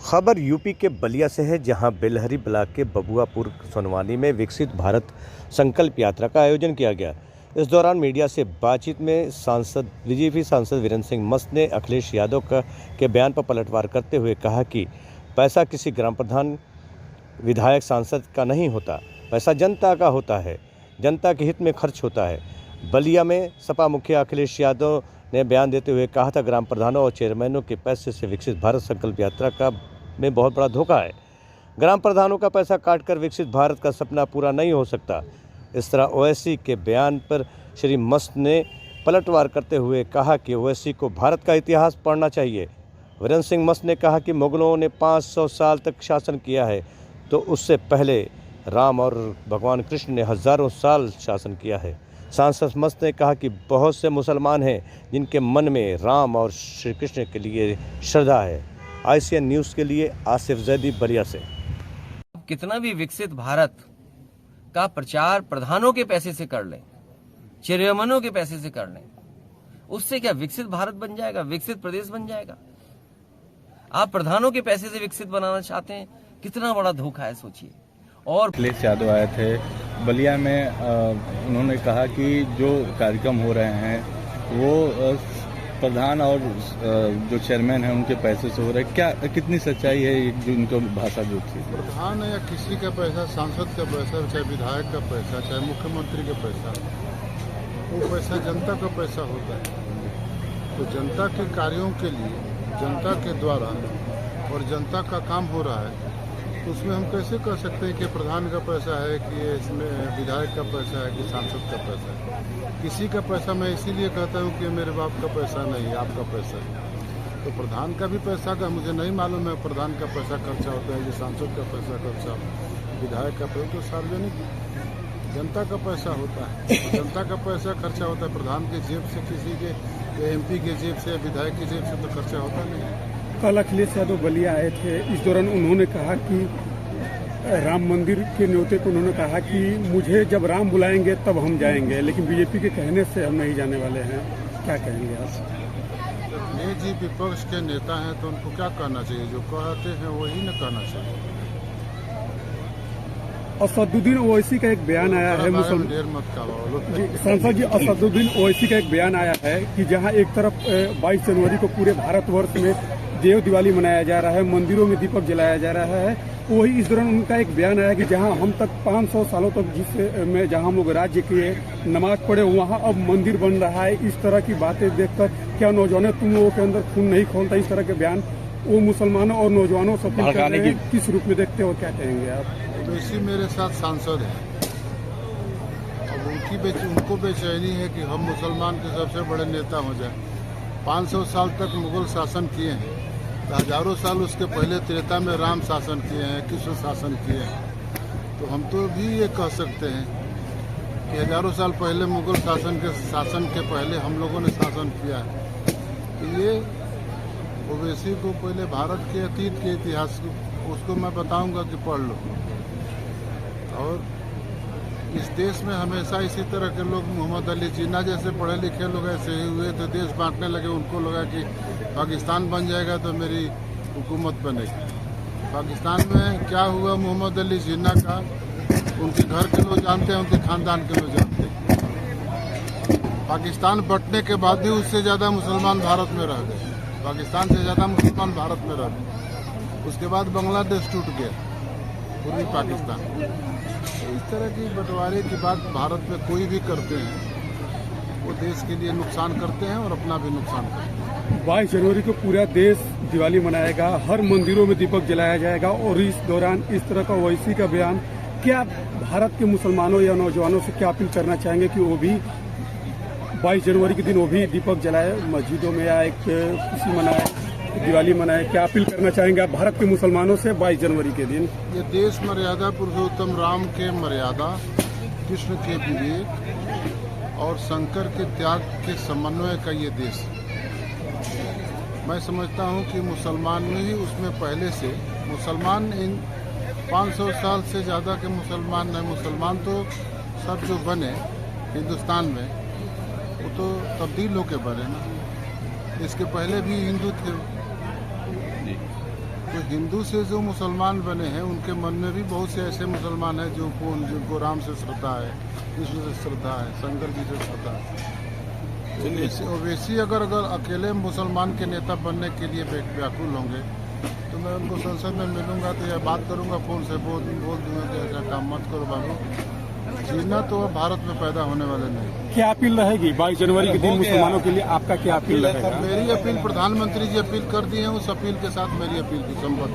खबर यूपी के बलिया से है, जहां बेलहरी ब्लॉक के बबुआपुर सोनवानी में विकसित भारत संकल्प यात्रा का आयोजन किया गया। इस दौरान मीडिया से बातचीत में बीजेपी सांसद वीरेंद्र सिंह मस्त ने अखिलेश यादव के बयान पर पलटवार करते हुए कहा कि पैसा किसी ग्राम प्रधान, विधायक, सांसद का नहीं होता, पैसा जनता का होता है, जनता के हित में खर्च होता है। बलिया में सपा मुखिया अखिलेश यादव ने बयान देते हुए कहा था, ग्राम प्रधानों और चेयरमैनों के पैसे से विकसित भारत संकल्प यात्रा का में बहुत बड़ा धोखा है। ग्राम प्रधानों का पैसा काटकर विकसित भारत का सपना पूरा नहीं हो सकता। इस तरह ओवैसी के बयान पर श्री मस्त ने पलटवार करते हुए कहा कि ओवैसी को भारत का इतिहास पढ़ना चाहिए। वीरेंद्र सिंह मस्त ने कहा कि मुगलों ने 500 साल तक शासन किया है, तो उससे पहले राम और भगवान कृष्ण ने हजारों साल शासन किया है। सांसद मस्त ने कहा कि बहुत से मुसलमान हैं जिनके मन में राम और श्री कृष्ण के लिए श्रद्धा है। ICN न्यूज़ के लिए आसिफ जैदी, बलिया से। कितना भी विकसित भारत का प्रचार प्रधानों के पैसे से कर लें, चेयरमैनों के पैसे से कर लें, उससे क्या विकसित भारत बन जाएगा, विकसित प्रदेश बन जाएगा? आप प्रधानों के पैसे से विकसित बनाना चाहते हैं, कितना बड़ा धोखा है, सोचिए। और अखिलेश यादव आए थे बलिया में, उन्होंने कहा कि जो कार्यक्रम हो रहे हैं वो प्रधान और जो चेयरमैन हैं उनके पैसे से हो रहा है। क्या कितनी सच्चाई है जो उनकी भाषा जो थी? प्रधान या किसी का पैसा, सांसद का पैसा, चाहे विधायक का पैसा, चाहे मुख्यमंत्री का पैसा, वो पैसा जनता का पैसा होता है। तो जनता के कार्यों के लिए, जनता के द्वारा और जनता का काम हो रहा है, तो उसमें हम कैसे कह सकते हैं कि प्रधान का पैसा है, कि इसमें विधायक का पैसा है, कि सांसद का पैसा है। किसी का पैसा मैं इसीलिए कहता हूँ कि मेरे बाप का पैसा नहीं, आपका पैसा है। तो प्रधान का भी पैसा का मुझे नहीं मालूम है, प्रधान का पैसा खर्चा होता है, कि सांसद का पैसा खर्चा, विधायक का पैसा, तो सार्वजनिक जनता का पैसा होता है। जनता का पैसा खर्चा होता है, प्रधान के जेब से, किसी के MP के जेब से, विधायक की जेब से तो खर्चा होता नहीं। कल अखिलेश यादव बलिया आए थे, इस दौरान उन्होंने कहा कि राम मंदिर के न्योते को उन्होंने कहा कि मुझे जब राम बुलाएंगे तब हम जाएंगे, लेकिन बीजेपी के कहने से हम नहीं जाने वाले हैं। क्या कहेंगे आप? ये जी विपक्ष के नेता हैं तो उनको क्या कहना चाहिए? जो कहते हैं वही न कहना चाहिए। असदुद्दीन ओवैसी का एक बयान आया है, सांसद जी, असदुद्दीन ओवैसी का एक बयान आया है कि जहां एक तरफ 22 जनवरी को पूरे भारतवर्ष में देव दिवाली मनाया जा रहा है, मंदिरों में दीपक जलाया जा रहा है, वही इस दौरान उनका एक बयान आया कि जहां हम तक 500 सालों तक जहां हम लोग राज्य किए, नमाज पढ़े, वहां अब मंदिर बन रहा है। इस तरह की बातें देखकर क्या नौजवानों, तुम लोगों के अंदर खून नहीं खोलता? इस तरह के बयान वो मुसलमानों और नौजवानों से किस रूप में देखते हो, क्या कहेंगे आप? तो इसी मेरे साथ सांसद है, अब उनको बेचैनी है कि हम मुसलमान के सबसे बड़े नेता हो जाए। 500 साल तक मुगल शासन किए हैं, हजारों साल उसके पहले त्रेता में राम शासन किए हैं, कृष्ण शासन किए हैं। तो हम तो भी ये कह सकते हैं कि हजारों साल पहले मुगल शासन के पहले हम लोगों ने शासन किया है। तो ये ओवैसी को पहले भारत के अतीत के इतिहास उसको मैं बताऊंगा कि पढ़ लो। और इस देश में हमेशा इसी तरह के लोग, मोहम्मद अली जिन्ना जैसे पढ़े लिखे लोग ऐसे ही हुए, तो देश बांटने लगे। उनको लगा कि पाकिस्तान बन जाएगा तो मेरी हुकूमत बनेगी। पाकिस्तान में क्या हुआ मोहम्मद अली जिन्ना का, उनके घर के लोग जानते हैं, उनके खानदान के लोग जानते हैं। पाकिस्तान बंटने के बाद भी उससे ज़्यादा मुसलमान भारत में रह गए, पाकिस्तान से ज़्यादा मुसलमान भारत में रह गए। उसके बाद बांग्लादेश टूट गया, पूर्वी पाकिस्तान। इस तरह की बंटवारे की बात भारत में कोई भी करते हैं, वो देश के लिए नुकसान करते हैं और अपना भी नुकसान करते हैं। 22 जनवरी को पूरा देश दिवाली मनाएगा, हर मंदिरों में दीपक जलाया जाएगा, और इस दौरान इस तरह का ओवैसी का बयान, क्या भारत के मुसलमानों या नौजवानों से क्या अपील करना चाहेंगे कि वो भी 22 जनवरी के दिन वो भी दीपक जलाए, मस्जिदों में या एक खुशी मनाए, दिवाली मनाए? क्या अपील करना चाहेंगे आप भारत के मुसलमानों से 22 जनवरी के दिन? ये देश मर्यादा पुरुषोत्तम राम के मर्यादा, कृष्ण के विवेक और शंकर के त्याग के समन्वय का ये देश। मैं समझता हूँ कि मुसलमान में ही उसमें पहले से मुसलमान, इन 500 साल से ज़्यादा के मुसलमान नहीं। मुसलमान तो सब जो बने हिंदुस्तान में, वो तो तब्दील होके बने ना। इसके पहले भी हिंदू थे। तो हिंदू से जो मुसलमान बने हैं उनके मन में भी बहुत से ऐसे मुसलमान हैं जिनको राम से श्रद्धा है, कृष्ण से श्रद्धा है, शंकर जी से श्रद्धा है। ओवैसी अगर अकेले मुसलमान के नेता बनने के लिए व्याकुल होंगे तो मैं उनको संसद में मिलूंगा तो यह बात करूंगा, फोन से बोल दूंगा कि ऐसा काम मत करो बाबू। जीना तो अब भारत में पैदा होने वाले नहीं। क्या अपील रहेगी 22 जनवरी के दिन मुसलमानों के लिए, आपका क्या अपील रहेगा? मेरी अपील प्रधानमंत्री जी अपील कर दिए हैं, उस अपील के साथ मेरी अपील की संबद्ध